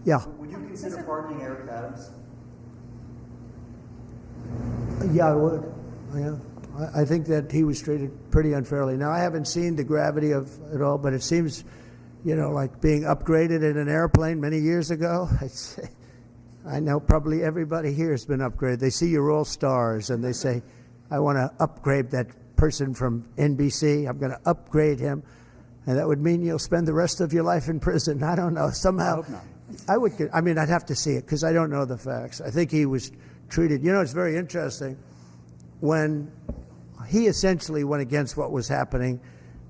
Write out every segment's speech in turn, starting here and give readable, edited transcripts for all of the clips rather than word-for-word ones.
Yeah. Would you consider pardoning Eric Adams? Yeah, I would. Yeah. I think that he was treated pretty unfairly. Now, I haven't seen the gravity of it all, but it seems, like being upgraded in an airplane many years ago. I know probably everybody here has been upgraded. They see you're all stars, and they say, I want to upgrade that person from NBC. I'm going to upgrade him. And that would mean you'll spend the rest of your life in prison. I don't know. Somehow, I hope not. I'd have to see it because I don't know the facts. I think he was treated. It's very interesting. When he essentially went against what was happening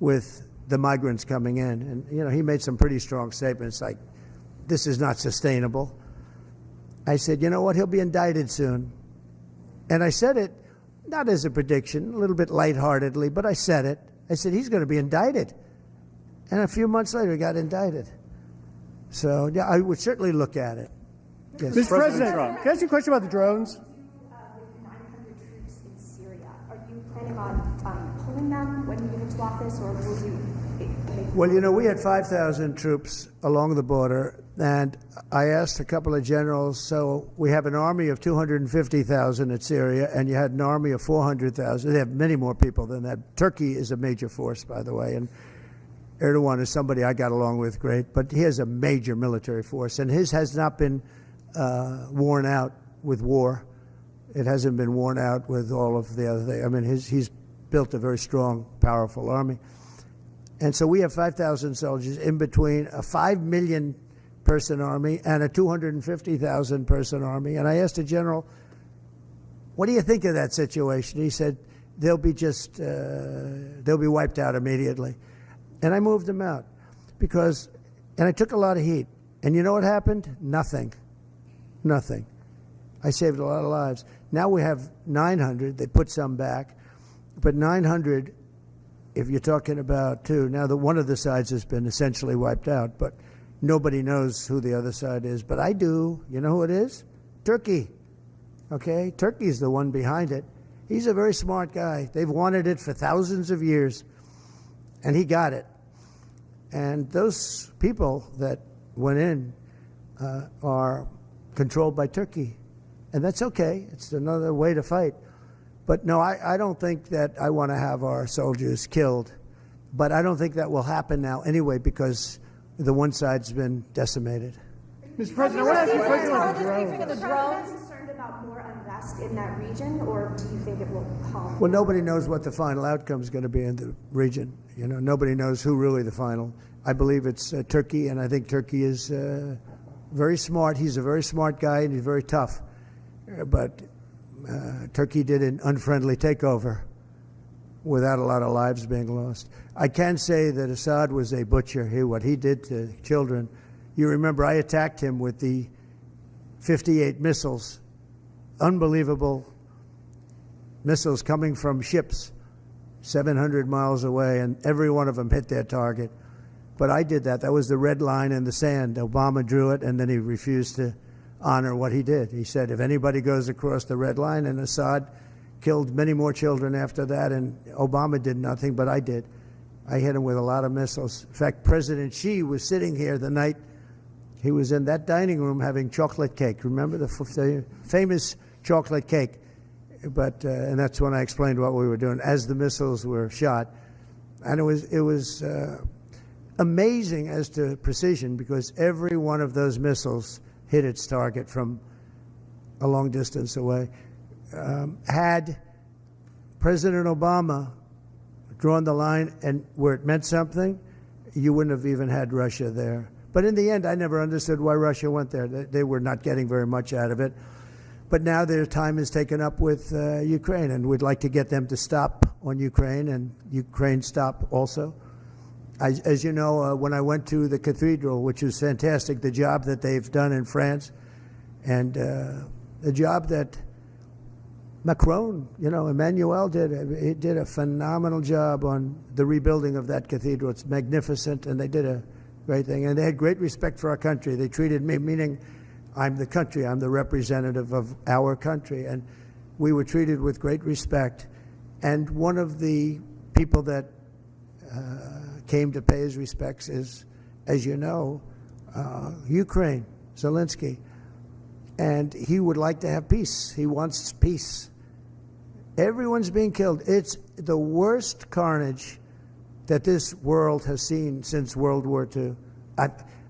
with the migrants coming in. And, he made some pretty strong statements like, this is not sustainable. I said, you know what? He'll be indicted soon. And I said it not as a prediction, a little bit lightheartedly, but I said it. I said, he's going to be indicted. And a few months later, he got indicted. So, yeah, I would certainly look at it. Yes. Mr. President, can I ask you a question about the drones? With 900 troops in Syria, are you planning on pulling them when you get into office, or will you? Well, we had 5,000 troops along the border, and I asked a couple of generals, so we have an army of 250,000 in Syria, and you had an army of 400,000. They have many more people than that. Turkey is a major force, by the way, and Erdogan is somebody I got along with great, but he has a major military force, and his has not been worn out with war. It hasn't been worn out with all of the other things. I mean, he's built a very strong, powerful army. And so we have 5,000 soldiers in between a 5 million person army and a 250,000 person army. And I asked the general, what do you think of that situation? He said, they'll be wiped out immediately. And I moved them out and I took a lot of heat. And you know what happened? Nothing. I saved a lot of lives. Now we have 900. They put some back. But 900, if you're talking about two, now one of the sides has been essentially wiped out, but nobody knows who the other side is. But I do. You know who it is? Turkey. Okay? Turkey's the one behind it. He's a very smart guy. They've wanted it for thousands of years, and he got it. And those people that went in are controlled by Turkey. And that's okay. It's another way to fight. But no, I don't think that I want to have our soldiers killed. But I don't think that will happen now anyway because the one side's been decimated. Mr. President, I want to ask you a question about the drones. Are the president concerned about more unrest in that region, or do you think it will calm? Well, nobody knows what the final outcome is going to be in the region. Nobody knows who really the final. I believe it's Turkey, and I think Turkey is very smart. He's a very smart guy, and he's very tough. But Turkey did an unfriendly takeover without a lot of lives being lost. I can say that Assad was a butcher. What he did to children. You remember I attacked him with the 58 missiles, unbelievable missiles coming from ships 700 miles away, and every one of them hit their target. But I did that. That was the red line in the sand. Obama drew it, and then he refused to honor what he did. He said, if anybody goes across the red line, and Assad killed many more children after that, and Obama did nothing, but I did. I hit him with a lot of missiles. In fact, President Xi was sitting here the night he was in that dining room having chocolate cake. Remember the famous chocolate cake? But and that's when I explained what we were doing as the missiles were shot. And it was amazing as to precision because every one of those missiles hit its target from a long distance away. Had President Obama drawn the line and where it meant something, you wouldn't have even had Russia there. But in the end, I never understood why Russia went there. They were not getting very much out of it. But now their time is taken up with Ukraine, and we'd like to get them to stop on Ukraine, and Ukraine stop also. As you know, when I went to the cathedral, which was fantastic, the job that they've done in France, and the job that Macron, Emmanuel did a phenomenal job on the rebuilding of that cathedral. It's magnificent, and they did a great thing. And they had great respect for our country. They treated me, meaning I'm the country, I'm the representative of our country, and we were treated with great respect. And one of the people that came to pay his respects is, as you know, Ukraine. Zelensky. And he would like to have peace. He wants peace. Everyone's being killed. It's the worst carnage that this world has seen since World War II.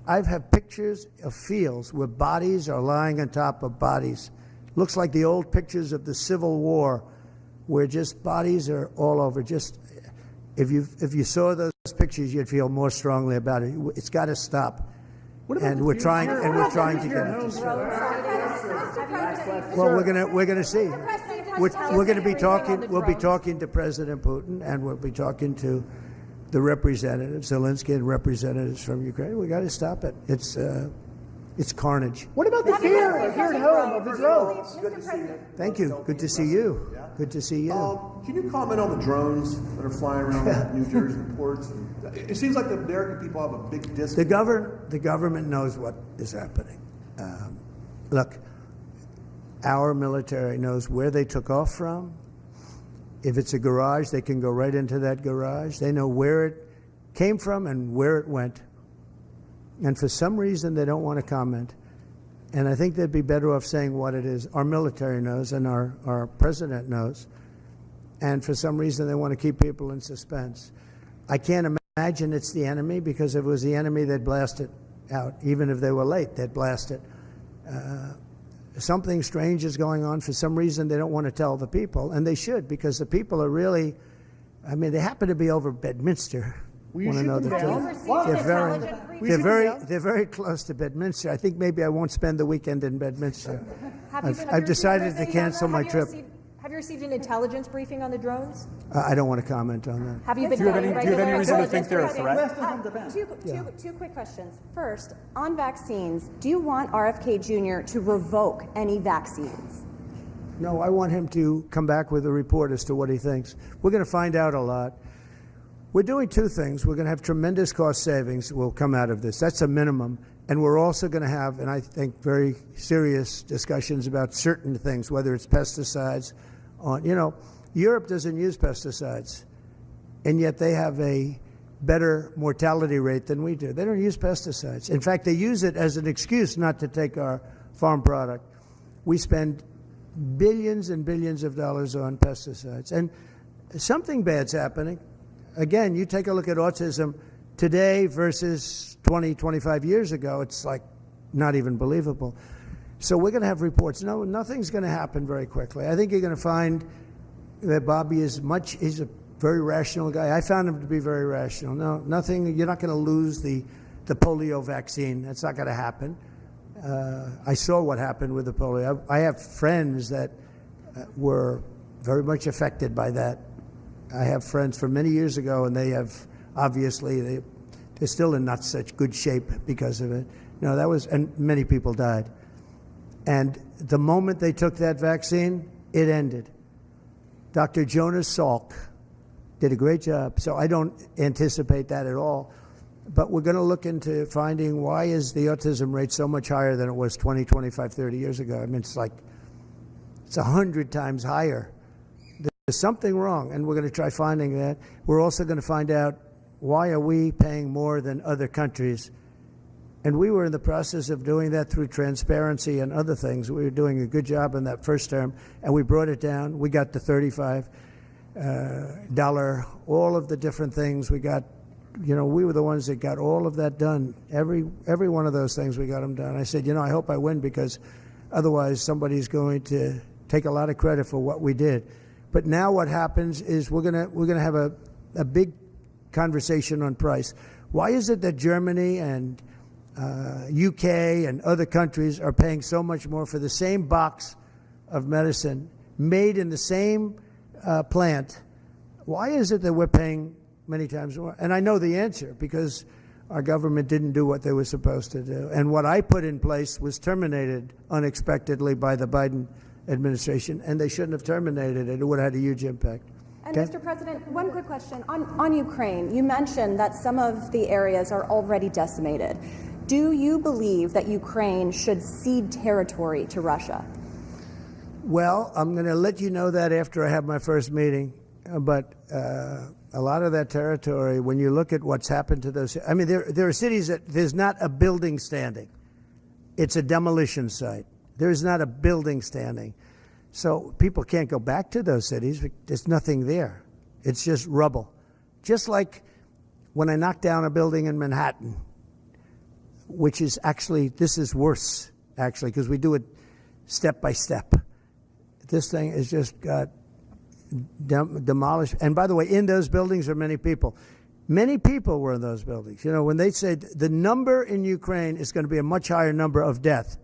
I've had pictures of fields where bodies are lying on top of bodies. Looks like the old pictures of the Civil War, where just bodies are all over. Just if you saw those pictures, you'd feel more strongly about it. It's got to stop. And we're trying to get it to stop. Well, we're gonna see. We're going to be talking. We'll be talking to President Putin, and we'll be talking to the representatives, Zelensky and representatives from Ukraine. We got to stop it. It's carnage. What about the fear here at home of the drones? Thank you. Good to see you. Good to see you. Can you comment on the drones that are flying around New Jersey ports? It seems like the American people have a big disconnect. The government knows what is happening. Look, our military knows where they took off from. If it's a garage, they can go right into that garage. They know where it came from and where it went. And for some reason, they don't want to comment. And I think they'd be better off saying what it is. Our military knows and our president knows. And for some reason, they want to keep people in suspense. I can't imagine it's the enemy, because if it was the enemy, they'd blast it out. Even if they were late, they'd blast it. Something strange is going on. For some reason, they don't want to tell the people, and they should, because the people are really, I mean, they happen to be over Bedminster. Want to know the truth? They're very close to Bedminster. I think maybe I won't spend the weekend in Bedminster. I've decided to cancel my trip. Have you received an intelligence briefing on the drones? I don't want to comment on that. Have you been? Do you have any reason to think they're a threat? Two quick questions. First, on vaccines, do you want RFK Jr. to revoke any vaccines? No, I want him to come back with a report as to what he thinks. We're going to find out a lot. We're doing two things. We're going to have tremendous cost savings will come out of this. That's a minimum. And we're also going to have, and I think, very serious discussions about certain things, whether it's pesticides. Europe doesn't use pesticides, and yet they have a better mortality rate than we do. They don't use pesticides. In fact, they use it as an excuse not to take our farm product. We spend billions and billions of dollars on pesticides, and something bad's happening. Again, you take a look at autism today versus 20, 25 years ago. It's like not even believable. So we're going to have reports. No, nothing's going to happen very quickly. I think you're going to find that Bobby he's a very rational guy. I found him to be very rational. No, nothing, you're not going to lose the polio vaccine. That's not going to happen. I saw what happened with the polio. I have friends that were very much affected by that. I have friends from many years ago, and they have, obviously, they're still in not such good shape because of it. No, and many people died. And the moment they took that vaccine, it ended. Dr. Jonas Salk did a great job. So I don't anticipate that at all. But we're going to look into finding why is the autism rate so much higher than it was 20, 25, 30 years ago. I mean, it's 100 times higher. There's something wrong, and we're going to try finding that. We're also going to find out why are we paying more than other countries. And we were in the process of doing that through transparency and other things. We were doing a good job in that first term, and we brought it down. We got the $35, all of the different things. We got, we were the ones that got all of that done. Every one of those things, we got them done. I said, I hope I win, because otherwise somebody's going to take a lot of credit for what we did. But now what happens is we're gonna have a big conversation on price. Why is it that Germany and UK and other countries are paying so much more for the same box of medicine made in the same plant? Why is it that we're paying many times more? And I know the answer, because our government didn't do what they were supposed to do. And what I put in place was terminated unexpectedly by the Biden administration, and they shouldn't have terminated it. It would have had a huge impact. And Mr. President, one quick question. On Ukraine, you mentioned that some of the areas are already decimated. Do you believe that Ukraine should cede territory to Russia? Well, I'm going to let you know that after I have my first meeting. But a lot of that territory, when you look at what's happened to those, I mean, there are cities that there's not a building standing. It's a demolition site. There's not a building standing. So people can't go back to those cities. There's nothing there. It's just rubble. Just like when I knocked down a building in Manhattan, which is actually, this is worse, actually, because we do it step by step. This thing has just got demolished. And by the way, in those buildings are many people. Many people were in those buildings. You know, when they said the number in Ukraine is going to be a much higher number of death,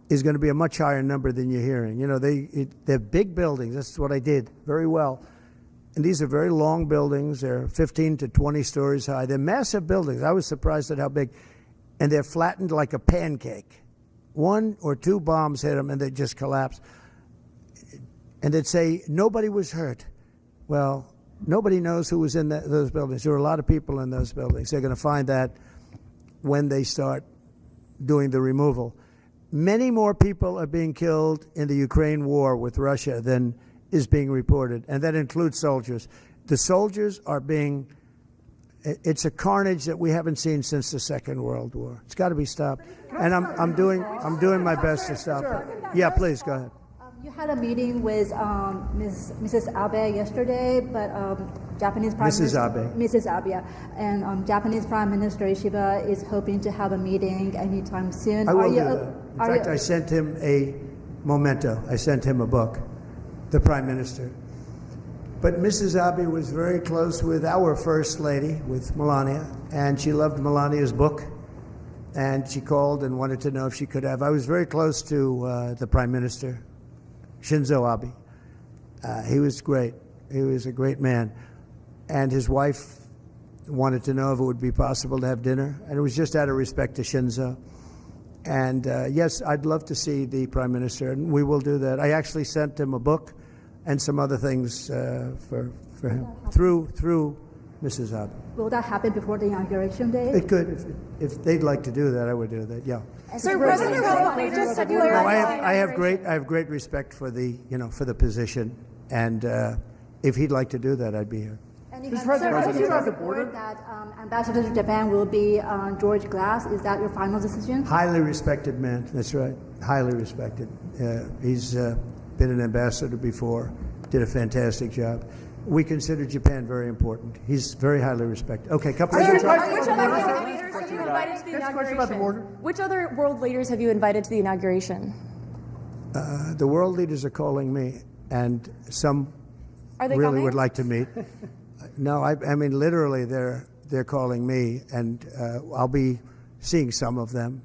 is going to be a much higher number than you're hearing. You know, they're big buildings. That's what I did very well. And these are very long buildings. They're 15 to 20 stories high. They're massive buildings. I was surprised at how big. And they're flattened like a pancake. 1 or 2 bombs hit them and they just collapsed. And they'd say, nobody was hurt. Well, nobody knows who was in those buildings. There were a lot of people in those buildings. They're going to find that when they start doing the removal. Many more people are being killed in the Ukraine war with Russia than is being reported, and that includes soldiers. The soldiers are being, it's a carnage that we haven't seen since the Second World War. It's got to be stopped, and I'm doing my best to stop it. Yeah, please, go ahead. You had a meeting with Mrs. Abe yesterday, but Japanese Prime Mrs. Minister, Abe. Mrs. Abe, yeah. And Japanese Prime Minister Ishiba is hoping to have a meeting anytime soon. I will do that. In fact, I sent him a memento. I sent him a book, the Prime Minister. But Mrs. Abe was very close with our First Lady, with Melania, and she loved Melania's book. And she called and wanted to know if she could have. I was very close to the Prime Minister, Shinzo Abe. He was great. He was a great man. And his wife wanted to know if it would be possible to have dinner. And it was just out of respect to Shinzo. And yes, I'd love to see the Prime Minister, and we will do that. I actually sent him a book and some other things for him through Mrs. Abe. Will that happen before the inauguration day? It could. If they'd like to do that, I would do that, yeah. Sir, President Trump, just to No, I have great respect for the position, and if he'd like to do that, I'd be here. Mr. President, you have the border that Ambassador to Japan will be George Glass. Is that your final decision? Highly respected man. That's right. Highly respected. He's been an ambassador before. Did a fantastic job. We consider Japan very important. He's very highly respected. Okay, couple of Which other world leaders have you invited to the inauguration? Which other world leaders have you invited to the inauguration? The world leaders are calling me, and some Are they really coming? would like to meet. No, I mean literally, they're calling me, and I'll be seeing some of them.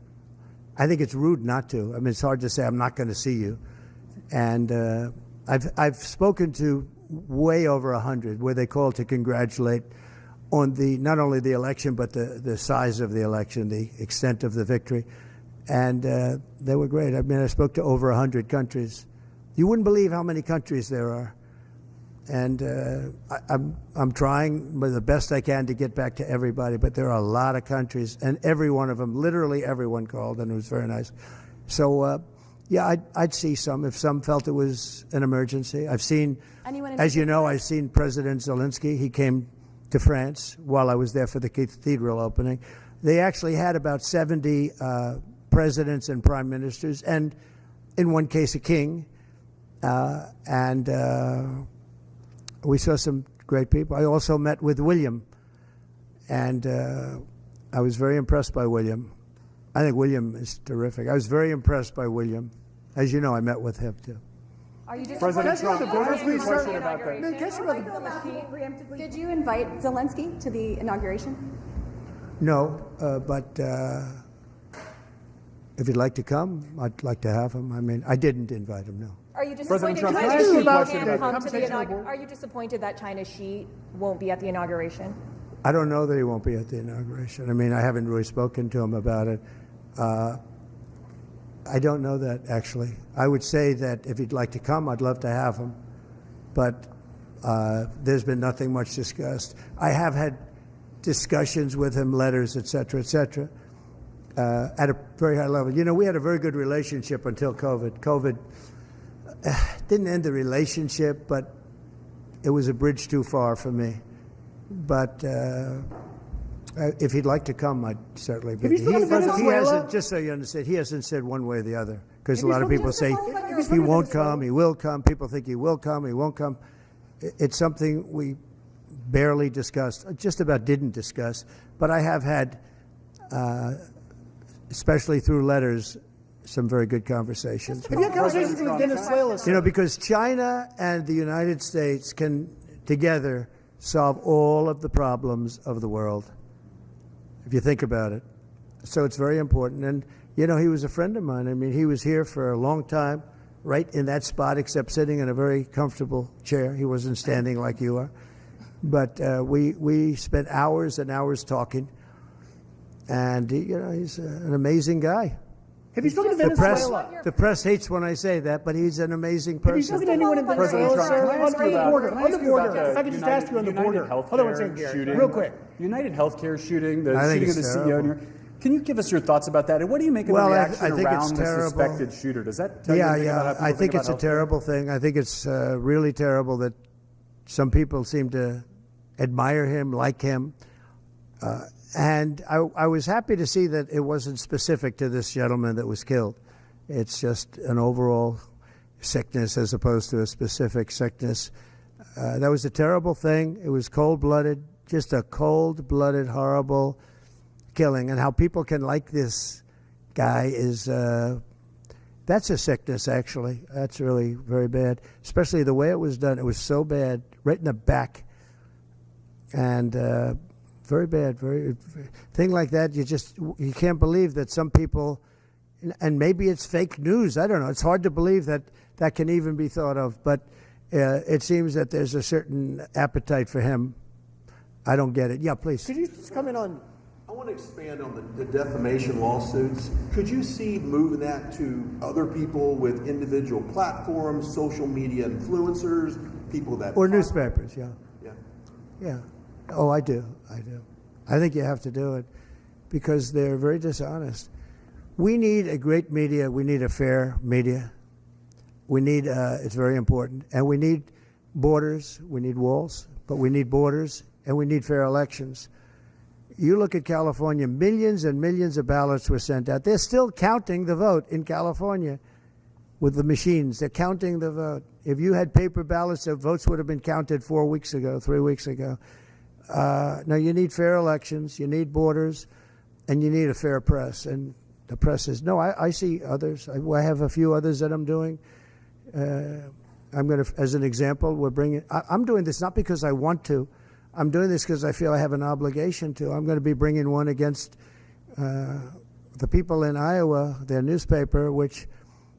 I think it's rude not to. I mean, it's hard to say I'm not going to see you, and I've spoken to way over 100 where they called to congratulate on not only the election but the size of the election, the extent of the victory, and they were great. I mean, I spoke to over 100 countries. You wouldn't believe how many countries there are. And I'm trying the best I can to get back to everybody, but there are a lot of countries, and every one of them, literally everyone called, and it was very nice. So, yeah, I'd see some if some felt it was an emergency. I've seen, as you know, I've seen President Zelensky. He came to France while I was there for the cathedral opening. They actually had about 70 presidents and prime ministers, and in one case, a king, we saw some great people. I also met with William, and I was very impressed by William. I think William is terrific. I was very impressed by William. As you know, I met with him, too. Are you just President Trump, Did you invite Zelensky to the inauguration? No, but if he'd like to come, I'd like to have him. I mean, I didn't invite him, no. Are you President disappointed? Trump, China can I ask you a Xi question can't about come to the compensation inauguration? award? Are you disappointed that China Xi won't be at the inauguration? I don't know that he won't be at the inauguration. I mean, I haven't really spoken to him about it. I don't know that, actually. I would say that if he'd like to come, I'd love to have him. But there's been nothing much discussed. I have had discussions with him, letters, et cetera, at a very high level. You know, we had a very good relationship until COVID. COVID didn't end the relationship, but it was a bridge too far for me. But If he'd like to come, I'd certainly. But Have you spoken to Venezuela? hasn't. Just so you understand, he hasn't said one way or the other. Because a Have you lot of spoken people to say Venezuela? he won't come, he will come. People think he will come, he won't come. It's something we barely discussed, just about didn't discuss. But I have had, especially through letters, some very good conversations. Have you had conversations with Venezuela? You know, because China and the United States can together solve all of the problems of the world, if you think about it. So it's very important. And, you know, he was a friend of mine. I mean, he was here for a long time, right in that spot, except sitting in a very comfortable chair. He wasn't standing like you are. But we spent hours and hours talking. And, you know, he's an amazing guy. Have you spoken to Venezuela? The press hates when I say that, but he's an amazing Have you person. spoken to anyone in Venezuela, Trump, sir? can I ask you On the about- border. can I On the ask you border. about If I could just ask you on the border. Hold on one second, Gary. shooting, Real quick. United Healthcare shooting, the I think shooting of the it's CEO. terrible. Can you give us your thoughts about that? And what do you make of Well, the I reaction think it's around the terrible. suspected shooter? Does that tell you Yeah, anything about how yeah. people I think about it's a healthcare? terrible thing. I think it's really terrible that some people seem to admire him, like him. And I was happy to see that it wasn't specific to this gentleman that was killed. It's just an overall sickness as opposed to a specific sickness. That was a terrible thing. It was cold-blooded, just a cold-blooded, horrible killing. And how people can like this guy is, that's a sickness, actually. That's really very bad, especially the way it was done. It was so bad, right in the back. And very bad, very thing like that. You can't believe that some people, and maybe it's fake news. I don't know. It's hard to believe that that can even be thought of. But it seems that there's a certain appetite for him. I don't get it. Yeah, please. Could you just comment on? I want to expand on the defamation lawsuits. Could you see moving that to other people with individual platforms, social media influencers, people that Or newspapers, yeah. Yeah. Yeah. Oh, I do. I think you have to do it because they're very dishonest. We need a great media. We need a fair media. We need, it's very important. And we need borders. We need walls, but we need borders, and we need fair elections. You look at California, millions and millions of ballots were sent out. They're still counting the vote in California with the machines. They're counting the vote. If you had paper ballots, the votes would have been counted 4 weeks ago, 3 weeks ago. Now, you need fair elections, you need borders, and you need a fair press. And the press is, no, I see others. I have a few others that I'm doing. I'm going to, as an example, I'm doing this not because I want to. I'm doing this because I feel I have an obligation to. I'm going to be bringing one against the people in Iowa, their newspaper, which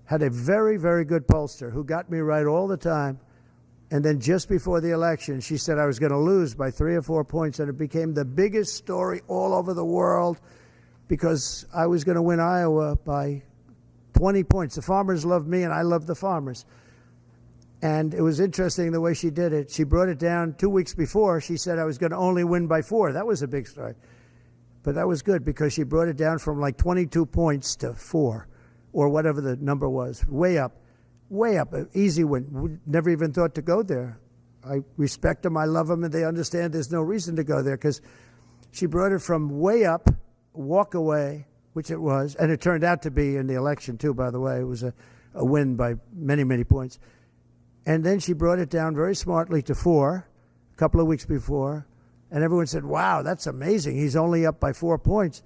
had a very, very good pollster who got me right all the time. And then just before the election, she said I was going to lose by 3 or 4 points, and it became the biggest story all over the world because I was going to win Iowa by 20 points. The farmers loved me, and I loved the farmers. And it was interesting the way she did it. She brought it down 2 weeks before. She said I was going to only win by 4. That was a big story. But that was good because she brought it down from like 22 points to 4 or whatever the number was, way up. Way up, an easy win. Never even thought to go there. I respect them, I love them, and they understand there's no reason to go there because she brought it from way up, walk away, which it was, and it turned out to be in the election too, by the way. It was a win by many, many points. And then she brought it down very smartly to 4 a couple of weeks before, and everyone said, wow, that's amazing. He's only up by 4 points.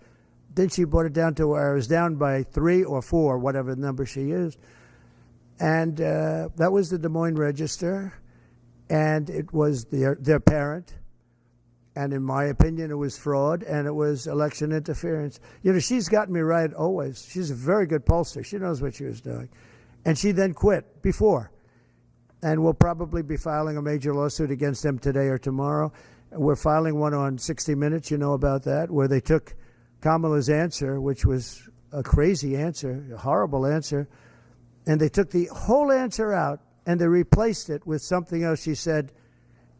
Then she brought it down to where I was down by 3 or 4, whatever number she used. And that was the Des Moines Register, and it was their parent. And in my opinion, it was fraud, and it was election interference. You know, she's gotten me right always. She's a very good pollster. She knows what she was doing. And she then quit before. And we'll probably be filing a major lawsuit against them today or tomorrow. We're filing one on 60 Minutes, you know about that, where they took Kamala's answer, which was a crazy answer, a horrible answer, and they took the whole answer out and they replaced it with something else she said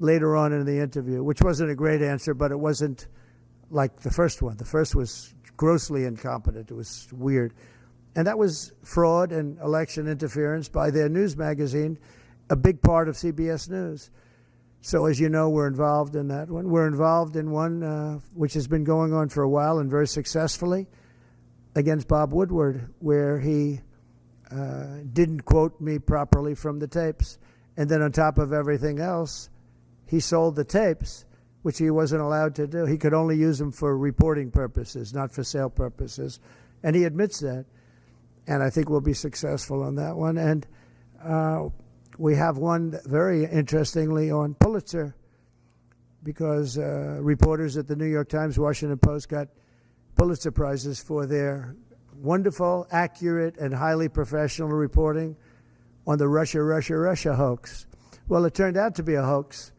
later on in the interview, which wasn't a great answer, but it wasn't like the first one. The first was grossly incompetent. It was weird. And that was fraud and election interference by their news magazine, a big part of CBS News. So as you know, we're involved in that one. We're involved in one which has been going on for a while and very successfully against Bob Woodward, where he didn't quote me properly from the tapes. And then on top of everything else, he sold the tapes, which he wasn't allowed to do. He could only use them for reporting purposes, not for sale purposes. And he admits that. And I think we'll be successful on that one. And we have one very interestingly on Pulitzer, because reporters at the New York Times, Washington Post got Pulitzer Prizes for their wonderful, accurate, and highly professional reporting on the Russia hoax. Well, it turned out to be a hoax,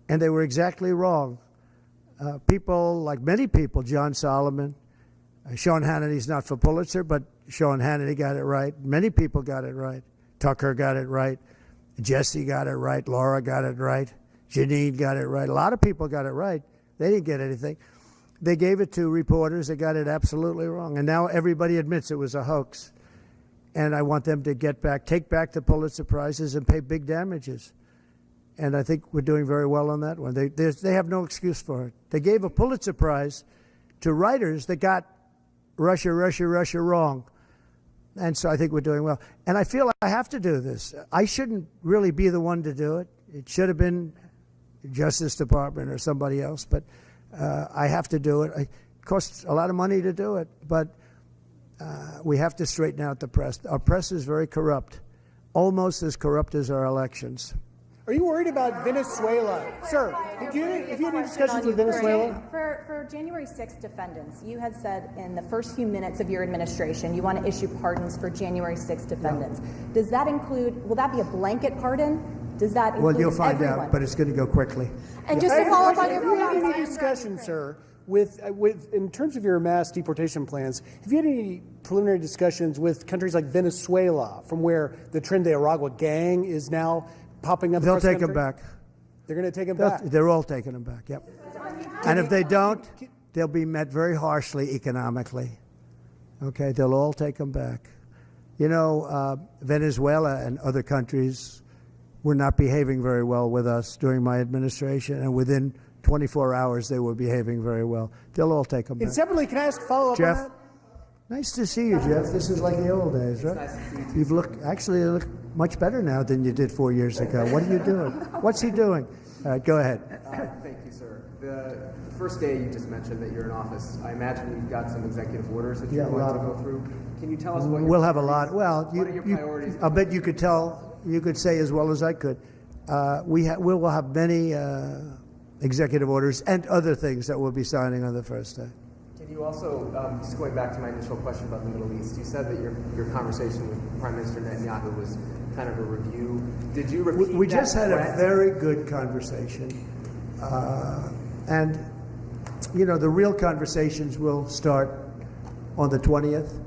and they were exactly wrong. People, like many people, John Solomon, Sean Hannity's not for Pulitzer, but Sean Hannity got it right. Many people got it right. Tucker got it right. Jesse got it right. Laura got it right. Janine got it right. A lot of people got it right. They didn't get anything. They gave it to reporters that got it absolutely wrong. And now everybody admits it was a hoax. And I want them to take back the Pulitzer Prizes and pay big damages. And I think we're doing very well on that one. They have no excuse for it. They gave a Pulitzer Prize to writers that got Russia wrong. And so I think we're doing well. And I feel I have to do this. I shouldn't really be the one to do it. It should have been Justice Department or somebody else, but I have to do it. It costs a lot of money to do it, but we have to straighten out the press. Our press is very corrupt, almost as corrupt as our elections. Are you worried about Venezuela? Sir, if you had any discussions with Venezuela? For January 6th defendants, you had said in the first few minutes of your administration you want to issue pardons for January 6th defendants. Yeah. Does that include, will that be a blanket pardon? Does that include Well, you'll find everyone? out, but it's going to go quickly. And just to follow up on your Have you had any discussions, sir, with in terms of your mass deportation plans, have you had any preliminary discussions with countries like Venezuela, from where the Tren de Aragua gang is now popping up? They'll take them back. They're going to take them back? They're all taking them back, yep. And if they don't, they'll be met very harshly economically. Okay, they'll all take them back. You know, Venezuela and other countries were not behaving very well with us during my administration, and within 24 hours they were behaving very well. They'll all take them back. And separately, can I ask a follow-up Jeff, on that? nice to see you, Jeff. This is like the old days, right? Nice to see you. You look much better now than you did 4 years ago. What are you doing? What's he doing? All right, go ahead. Thank you, sir. The first day you just mentioned that you're in office, I imagine you've got some executive orders that you're going to go through. Can you tell us what We'll have a lot. Well, what are your priorities? I'll bet you could tell. You could say as well as I could. We will have many executive orders and other things that we'll be signing on the first day. Can you also, just going back to my initial question about the Middle East, you said that your conversation with Prime Minister Netanyahu was kind of a review. Did you repeat We that just had threat? a very good conversation. And, you know, the real conversations will start on the 20th.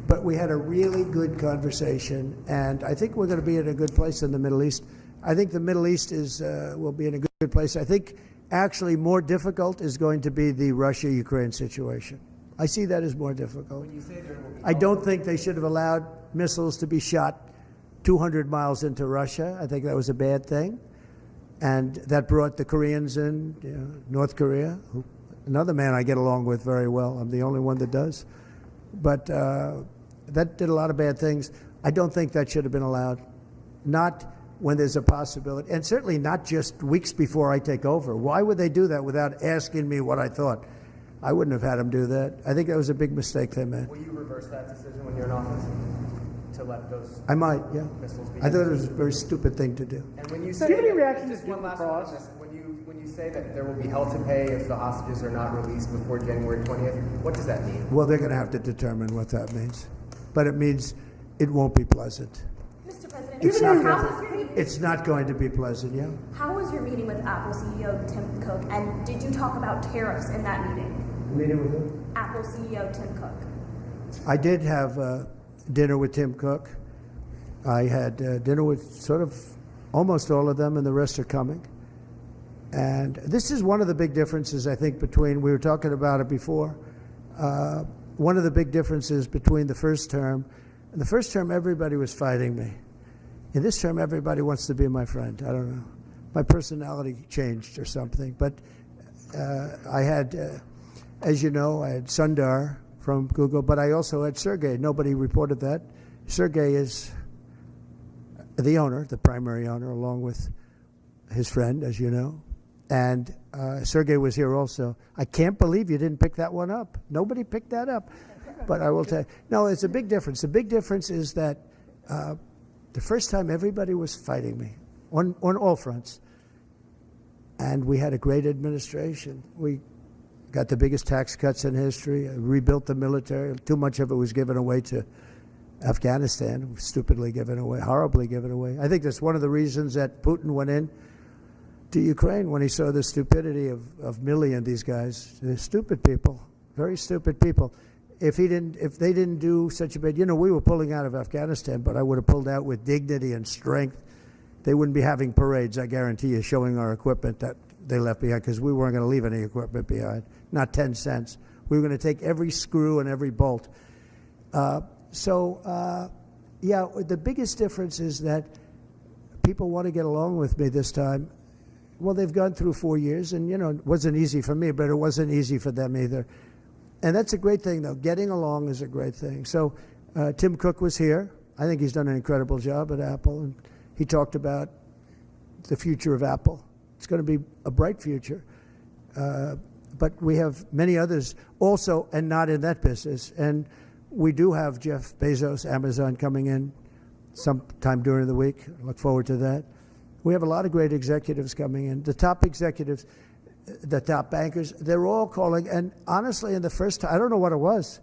But we had a really good conversation, and I think we're going to be in a good place in the Middle East. I think the Middle East will be in a good place. I think actually more difficult is going to be the Russia-Ukraine situation. I see that as more difficult. When you say there will be I don't think they should have allowed missiles to be shot 200 miles into Russia. I think that was a bad thing. And that brought the Koreans in, North Korea, another man I get along with very well. I'm the only one that does. But that did a lot of bad things. I don't think that should have been allowed. Not when there's a possibility, and certainly not just weeks before I take over. Why would they do that without asking me what I thought? I wouldn't have had them do that. I think that was a big mistake they made. Will you reverse that decision when you're in office to let those I might, yeah. missiles be I thought it was a very stupid thing to do. And when you Do say you have any that- reaction just to one last one Cross? on this. When you say that there will be hell to pay if the hostages are not released before January 20th, what does that mean? Well, they're going to have to determine what that means. But it means it won't be pleasant. Mr. President, It's not going to be pleasant, yeah? how was your meeting with Apple CEO Tim Cook, and did you talk about tariffs in that meeting? Meeting with who? Apple CEO Tim Cook. I did have dinner with Tim Cook. I had dinner with sort of almost all of them, and the rest are coming. And this is one of the big differences, I think, between, we were talking about it before, one of the big differences between the first term. In the first term, everybody was fighting me. In this term, everybody wants to be my friend. I don't know. my personality changed or something. But I had, as you know, I had Sundar from Google, but I also had Sergey. Nobody reported that. Sergey is the owner, the primary owner, along with his friend, as you know. And Sergey was here also. I can't believe you didn't pick that one up. Nobody picked that up. But I will tell you, no, it's a big difference. The big difference is that the first time everybody was fighting me on all fronts. And we had a great administration. We got the biggest tax cuts in history, rebuilt the military. Too much of it was given away to Afghanistan, stupidly given away, horribly given away. I think that's one of the reasons that Putin went in to Ukraine when he saw the stupidity of Milley and these guys. They're stupid people, very stupid people. If they didn't do such a bad, we were pulling out of Afghanistan, but I would have pulled out with dignity and strength. They wouldn't be having parades, I guarantee you, showing our equipment that they left behind, because we weren't going to leave any equipment behind, not 10 cents. We were going to take every screw and every bolt. The biggest difference is that people want to get along with me this time. Well, they've gone through 4 years, and, it wasn't easy for me, but it wasn't easy for them either. And that's a great thing, though. Getting along is a great thing. So Tim Cook was here. I think he's done an incredible job at Apple, and he talked about the future of Apple. It's going to be a bright future. But we have many others also, and not in that business. And we do have Jeff Bezos, Amazon, coming in sometime during the week. I look forward to that. We have a lot of great executives coming in. The top executives, the top bankers, they're all calling. And honestly, in the first time, I don't know what it was.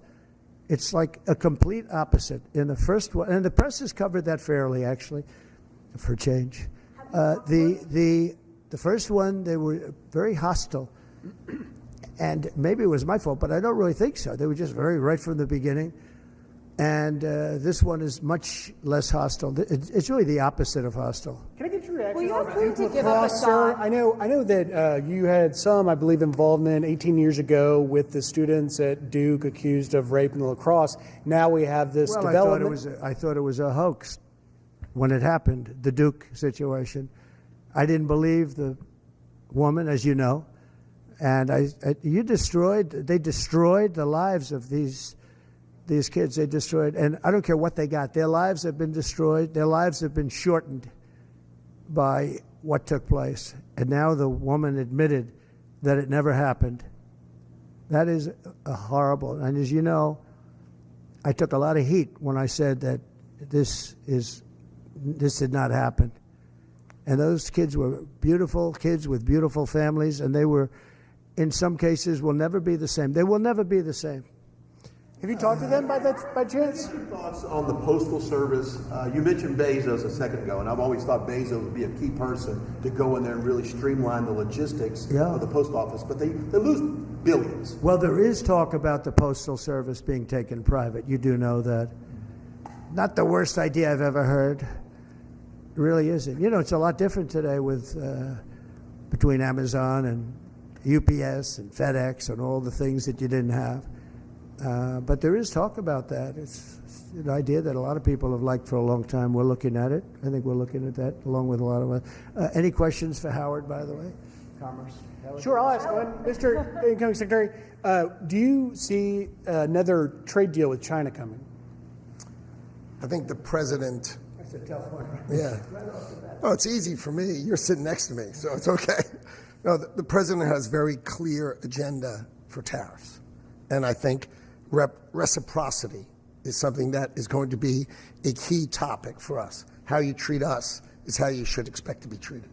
It's like a complete opposite. In the first one, and the press has covered that fairly, actually, for change. The first one, they were very hostile. And maybe it was my fault, but I don't really think so. They were just very right from the beginning. And this one is much less hostile. It's really the opposite of hostile. Can I get your reaction? Well, you're on free Duke to give up a lacrosse, sir? shot. I know that you had some, I believe, involvement 18 years ago with the students at Duke accused of rape in the lacrosse. Now we have this development. I thought it was a hoax when it happened, the Duke situation. I didn't believe the woman, as you know. And they destroyed the lives of these kids. They destroyed, and I don't care what they got. Their lives have been destroyed. Their lives have been shortened by what took place. And now the woman admitted that it never happened. That is a horrible. And as you know, I took a lot of heat when I said that this did not happen. And those kids were beautiful kids with beautiful families, and they were, in some cases, will never be the same. They will never be the same. Have you talked to them by chance? Your thoughts on the Postal Service? You mentioned Bezos a second ago, and I've always thought Bezos would be a key person to go in there and really streamline the logistics of the post office. But they lose billions. Well, there is talk about the Postal Service being taken private. You do know that. Not the worst idea I've ever heard. It really isn't. It's a lot different today with between Amazon and UPS and FedEx and all the things that you didn't have. But there is talk about that. It's an idea that a lot of people have liked for a long time. We're looking at it. I think we're looking at that along with a lot of us. Any questions for Howard, by the way? Commerce. Sure, I'll ask one. Mr. Incoming Secretary, do you see another trade deal with China coming? I think the president... That's a tough one. Yeah. Oh, it's easy for me. You're sitting next to me, so it's okay. No, the president has very clear agenda for tariffs. And I think reciprocity is something that is going to be a key topic for us. How you treat us is how you should expect to be treated.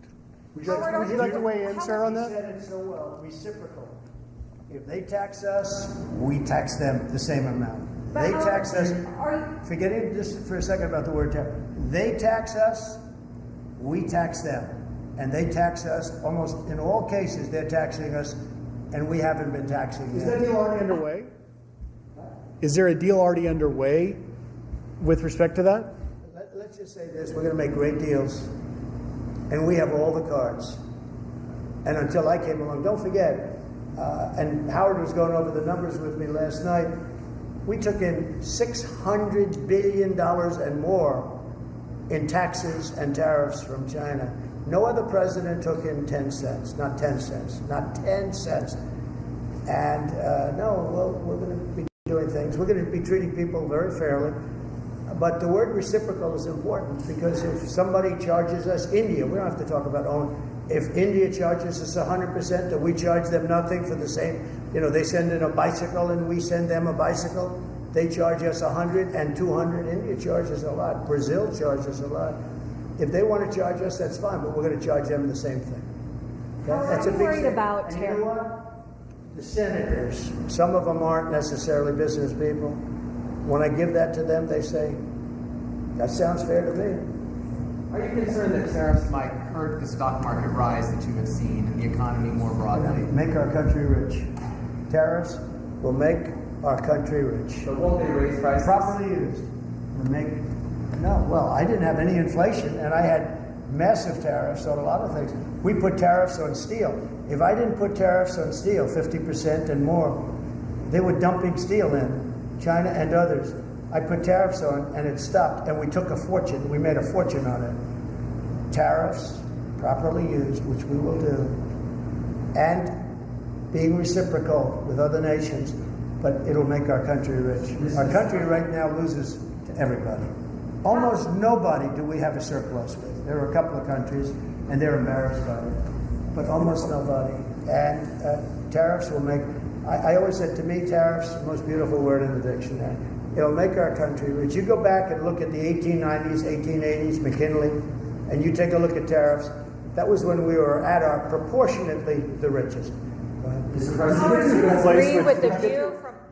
Would you like to weigh in, sir, on that? You said it so well, reciprocal. If they tax us, we tax them the same amount. They tax us, forgetting just for a second about the word tax, they tax us, we tax them. And they tax us, almost in all cases, they're taxing us, and we haven't been taxing them. Is that deal already underway? Is there a deal already underway with respect to that? Let's just say this, we're going to make great deals, and we have all the cards. And until I came along, don't forget, and Howard was going over the numbers with me last night, we took in $600 billion and more in taxes and tariffs from China. No other president took in 10 cents, not 10 cents, not 10 cents. And no, we're going to be doing things. We're going to be treating people very fairly. But the word reciprocal is important because if somebody charges us, India, we don't have to talk about own. If India charges us 100% and we charge them nothing for the same, they send in a bicycle and we send them a bicycle, they charge us 100 and 200. India charges a lot. Brazil charges a lot. If they want to charge us, that's fine, but we're going to charge them the same thing. That's a big worried thing. about And you know what? The senators, some of them aren't necessarily business people. When I give that to them, they say, that sounds fair to me. Are you concerned that tariffs might hurt the stock market rise that you have seen and the economy more broadly? Make our country rich. Tariffs will make our country rich. But won't they raise prices? Properly used. I didn't have any inflation, and I had massive tariffs on a lot of things. We put tariffs on steel. If I didn't put tariffs on steel, 50% and more, they were dumping steel in, China and others. I put tariffs on, and it stopped, and we took a fortune. We made a fortune on it. Tariffs, properly used, which we will do, and being reciprocal with other nations, but it'll make our country rich. Our country right now loses to everybody. Almost nobody do we have a surplus with. There are a couple of countries, and they're embarrassed by it, but almost nobody. And tariffs will make, I always said, to me, tariffs, the most beautiful word in the dictionary. It'll make our country rich. You go back and look at the 1890s, 1880s, McKinley, and you take a look at tariffs. That was when we were at our proportionately the richest. Mr.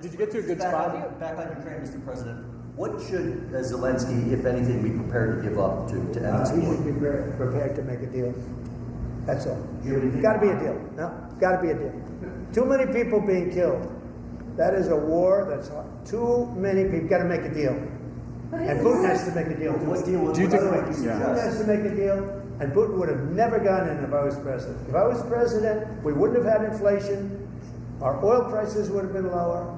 Did you get to a good spot? Back on Ukraine, Mr. President. What should Zelensky, if anything, be prepared to give up to end this war? He should be prepared to make a deal. That's all. Got to be a deal. No, got to be a deal. Too many people being killed. That is a war that's hard. Too many people. Got to make a deal. And Putin has to make a deal. What deal? Putin has to make a deal, and Putin would have never gone in if I was president. If I was president, we wouldn't have had inflation. Our oil prices would have been lower.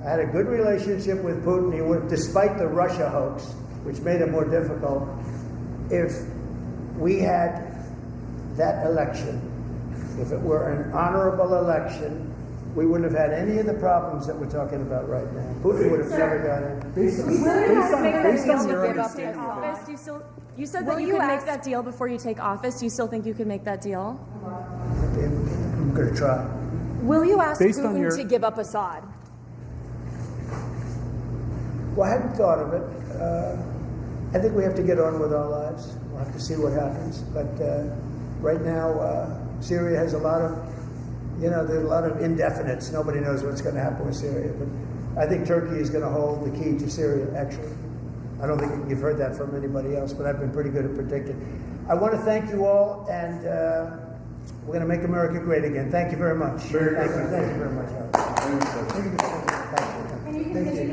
I had a good relationship with Putin. He would, despite the Russia hoax, which made it more difficult. If we had that election, if it were an honorable election, we wouldn't have had any of the problems that we're talking about right now. Putin would have never got in. Based on your understanding of office, you said that you could make that deal before you take office. Do you still think you could make that deal? I'm going to try. Will you ask Putin to give up Assad? Well, I hadn't thought of it. I think we have to get on with our lives. We'll have to see what happens. But right now, Syria has a lot of, there's a lot of indefinites. Nobody knows what's going to happen with Syria. But I think Turkey is going to hold the key to Syria, actually. I don't think you've heard that from anybody else, but I've been pretty good at predicting. I want to thank you all, and we're going to make America great again. Thank you very much. Thank you very much, Alex. Thank you.